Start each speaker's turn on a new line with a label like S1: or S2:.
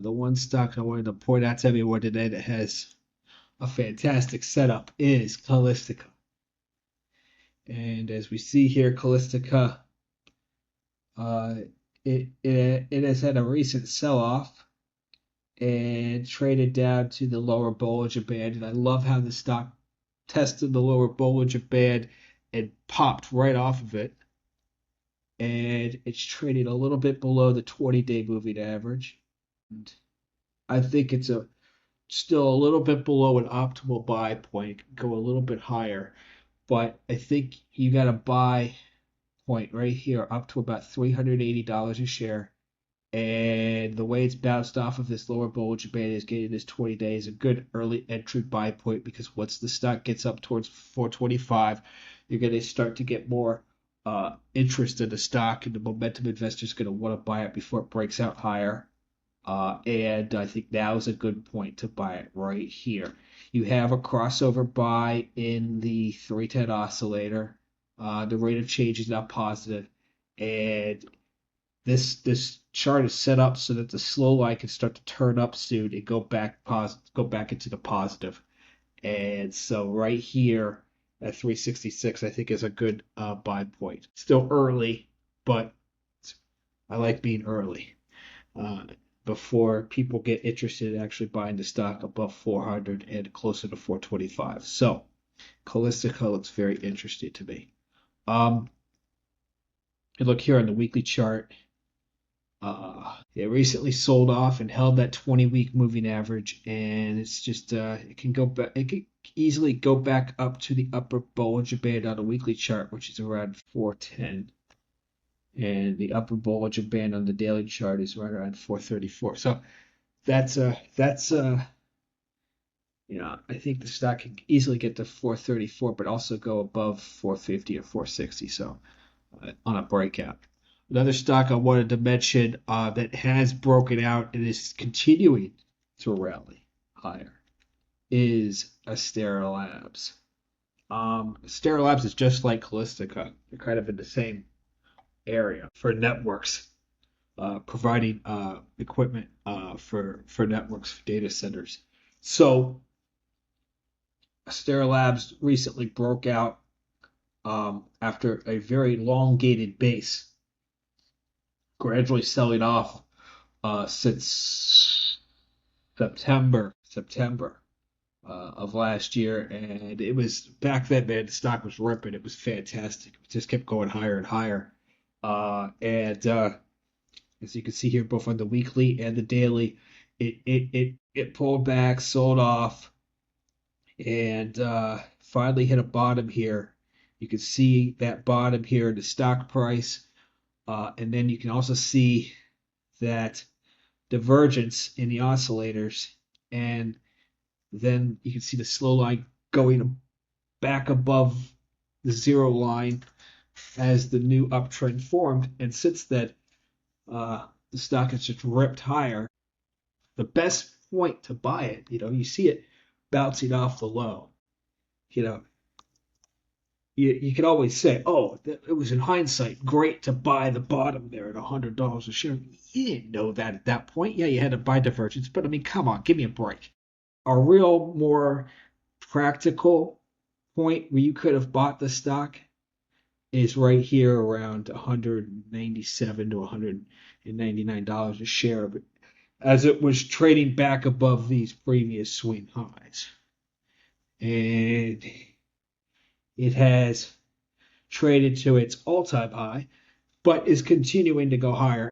S1: The one stock I wanted to point out to everyone today that has a fantastic setup is Calistica. And as we see here, Calistica, uh, it has had a recent sell-off and traded down to the lower Bollinger Band. And I love how the stock tested the lower Bollinger Band and popped right off of it. And it's trading a little bit below the 20-day moving average. And I think it's still a little bit below an optimal buy point, go a little bit higher. But I think you got a buy point right here up to about $380 a share. And the way it's bounced off of this lower Bollinger Band is getting this 20 days a good early entry buy point, because once the stock gets up towards 425, you're going to start to get more interest in the stock, and the momentum investor is going to want to buy it before it breaks out higher. And I think now is a good point to buy it right here. You have a crossover buy in the 310 oscillator. The rate of change is now positive, and this chart is set up so that the slow line can start to turn up soon and go back into the positive. And so right here at 366, I think is a good buy point. Still early, but I like being early before people get interested in actually buying the stock above 400 and closer to 425. So Calistica looks very interesting to me. And look here on the weekly chart. It recently sold off and held that 20-week moving average, and it's just it can go back. It can easily go back up to the upper Bollinger Band on a weekly chart, which is around 410, and the upper Bollinger Band on the daily chart is right around 434. So that's I think the stock can easily get to 434, but also go above 450 or 460. So on a breakout. Another stock I wanted to mention that has broken out and is continuing to rally higher is Astera Labs. Astera Labs is just like Calistica. They're kind of in the same area for networks, providing equipment for networks, for data centers. So Astera Labs recently broke out after a very elongated base, gradually selling off since September of last year, and it was back then, man. The stock was ripping. It was fantastic. It just kept going higher and higher. And as you can see here, both on the weekly and the daily, it pulled back, sold off, and finally hit a bottom here. You can see that bottom here in the stock price. And then you can also see that divergence in the oscillators, and then you can see the slow line going back above the zero line as the new uptrend formed. And since then, the stock has just ripped higher. The best point to buy it, you see it bouncing off the low. You can always say, oh, it was in hindsight great to buy the bottom there at $100 a share. You didn't know that at that point. Yeah, you had to buy divergence, but I mean, come on, give me a break. A real more practical point where you could have bought the stock is right here around $197 to $199 a share, but as it was trading back above these previous swing highs. And it has traded to its all-time high, but is continuing to go higher.